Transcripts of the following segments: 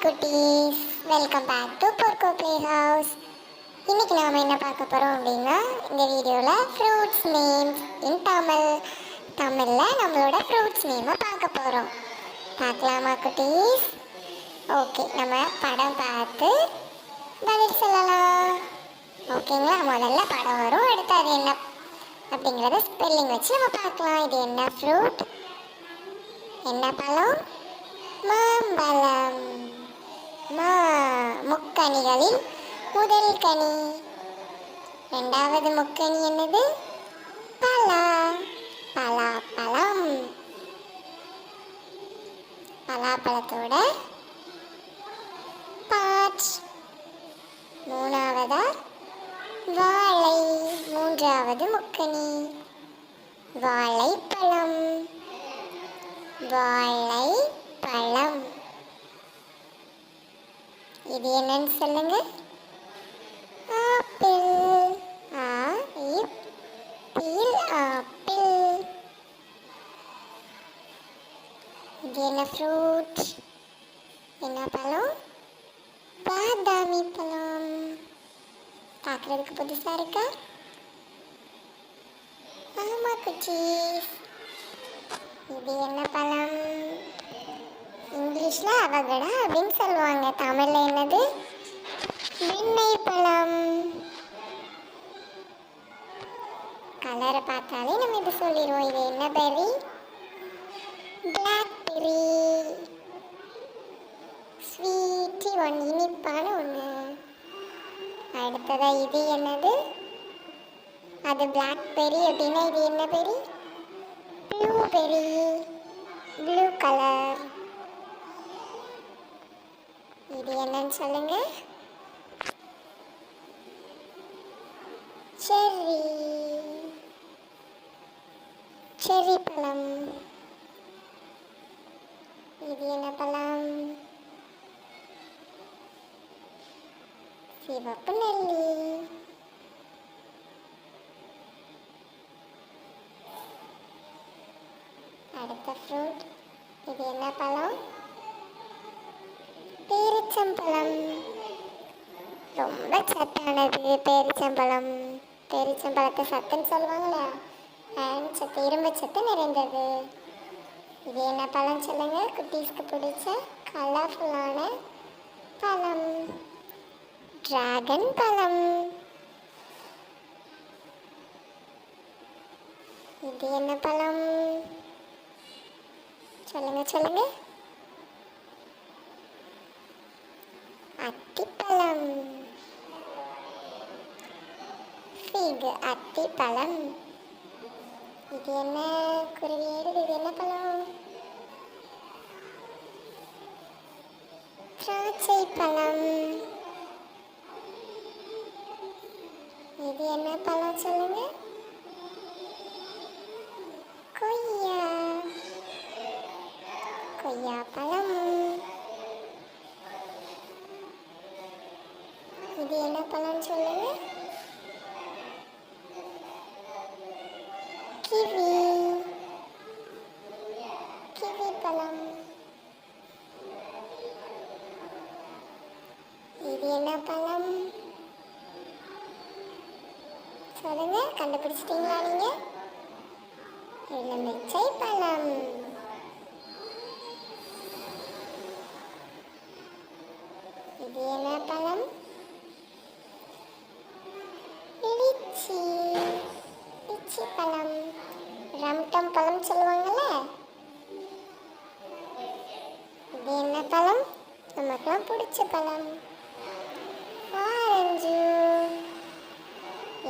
குட்டீஸ், welcome back to பொர்க்கோ playhouse. இன்னைக்கு நாம் என்ன பார்க்க போகிறோம் அப்படின்னா, இந்த வீடியோவில் ஃப்ரூட்ஸ் நேம்ஸ் இன் தமிழில் நம்மளோட ஃப்ரூட்ஸ் நேமை பார்க்க போகிறோம். பார்க்கலாமா குட்டீஸ்? ஓகே, நம்ம படம் பார்த்து பதில் சொல்லலாம். ஓகேங்களா? முதல்ல படம் வரும், அடுத்து அது என்ன அப்படிங்கிறத ஸ்பெல்லிங் வச்சு நம்ம பார்க்கலாம். இது என்ன ஃப்ரூட், என்ன பழம்? மாம்பழம். முக்கனிகளில் முதல் கனி. இரண்டாவது முக்கனி என்னது? பலாப்பழம். பலாப்பழத்தோட பார்ட்ஸ். மூணாவதா வாழை. மூன்றாவது முக்கனி வாழைப்பழம். வாழைப்பழம். இது என்னன்னு சொல்லுங்க? ஆப்பிள். ஆப்பிள். இது என்ன ஃப்ரூட், என்ன பழம்? பாதாமி பழம். பார்க்குறதுக்கு புதுசாக இருக்கா? ஆமா குட்டீஸ். இது என்ன பழம்? இங்கிலீஷில் அவகடா அப்படின்னு சொல்லுவாங்க. தமிழில் என்னது? வெண்ணெய் பழம். கலரை பார்த்தாலே நம்ம இது சொல்லிடுவோம். இது என்ன பெர்ரி? பிளாக்பெர்ரி. ஸ்வீட்டி ஒன்று, இனிப்பான ஒன்று. அடுத்ததா இது என்னது? அது பிளாக்பெர்ரி அப்படின்னா இது என்ன பெர்ரி? ப்ளூபெர்ரி. Blue colour. இது என்னன்னு சொல்லுங்க? செர்ரி. செர்ரி பழம். இது என்ன பழம்? சிவப்பு நெல்லி. அடுத்த ஃப்ரூட். இது என்ன பழம்? பேரிச்சம்பழம். ரொம்ப சத்தானது பேரிச்சம்பழம். பேரிச்சம்பழத்தை சத்துன்னு சொல்லுவாங்களா? அயன் சத்து, இரும்பு சத்து நிறைந்தது. இது என்ன பழம் சொல்லுங்க? குட்டீஸ்க்கு பிடிச்ச கலர்ஃபுல்லான பழம். டிராகன் பழம். இது என்ன பழம் சொல்லுங்க? சொல்லுங்க. அத்திப்பழம். ஃபிக். அத்திப்பழம். இது என்ன குருவியேடு? இது என்ன பழம்? திராட்சை பழம். இது என்ன பழம் சொல்லுங்க? கொய்யா. கொய்யா பழம். இது என்ன பழம் சொல்லுங்க? கிவி. கிவி பழம். இது என்ன பழம் சொல்லுங்க? கண்டுபிடிச்சிட்டீங்களா நீங்க? எலுமிச்சை பழம். இது என்ன பழம்? லிச்சி. லிச்சி பழம். ரம்டம் பழம் சொல்லுவாங்கல்ல. இது என்ன பழம்? நமக்குலாம் பிடிச்ச பழம். ஆரஞ்சு.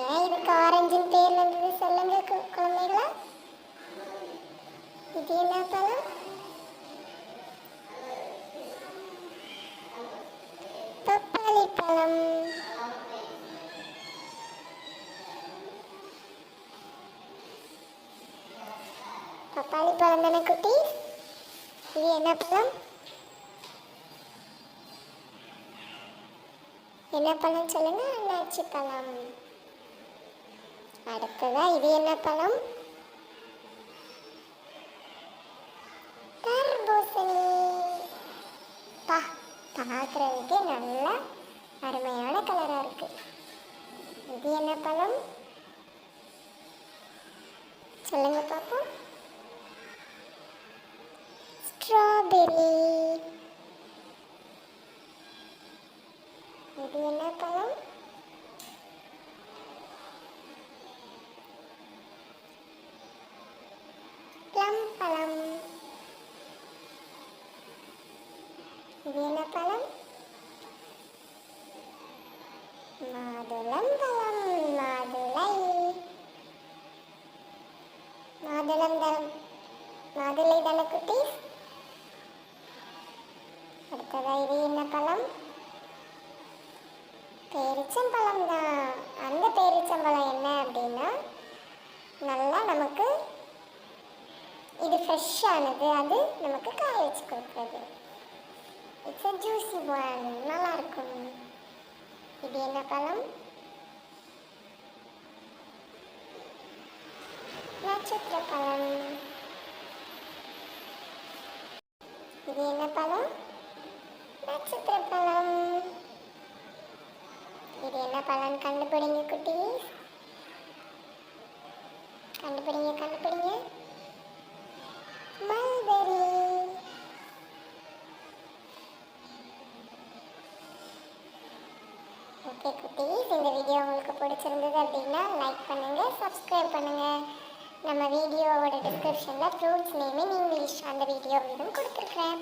ஏன் இதுக்கு ஆரஞ்சுன்னு பேர் வந்தது சொல்லுங்க குழந்தைகளா? இது என்ன பழம்? பப்பாளி பழம். பப்பாளி பழம் தானே குட்டி? இது என்ன பழம்? என்ன பழம் சொல்லுங்க? அன்னாச்சி பழம். அடுத்ததா இது என்ன பழம்? தர்பூசணி. பார்க்குறதுக்கு நல்ல அருமையான கலராக இருக்குது. இது என்ன பழம் சொல்லுங்க பார்ப்போம். ஸ்ட்ராபெரி. இது என்ன பழம்? ப்ளம் பழம். இது என்ன பழம்? மாதுளம் பழம். மாதுளை தானே குட்டீஸ்? அடுத்ததாக இது என்ன பழம்? பேரிச்சம்பழம் தான். அந்த பேரிச்சம்பழம் என்ன அப்படின்னா நல்லா நமக்கு இது ஃப்ரெஷ்ஷானது, அது நமக்கு காய வச்சு கொடுக்குறது. It's a juicy one. நல்லாயிருக்கும். இது என்ன பழம்? நட்சத்திர பழம். இது என்ன பழம்? நட்சத்திர பழம். இது என்ன பழம் கண்டுபிடிங்க குட்டீஸ். கண்டுபிடிங்க. மல்பெரி. ஓகே குட்டீஸ், இந்த வீடியோ உங்களுக்கு பிடிச்சிருந்தது அப்படின்னா லைக் பண்ணுங்கள், சப்ஸ்கிரைப் பண்ணுங்கள். நம்ம வீடியோவோட டிஸ்கிரிப்ஷனில் ஃப்ரூட்ஸ் நேம் இன் இங்கிலீஷ் அந்த வீடியோ இதுவும் கொடுத்துருக்குறேன்.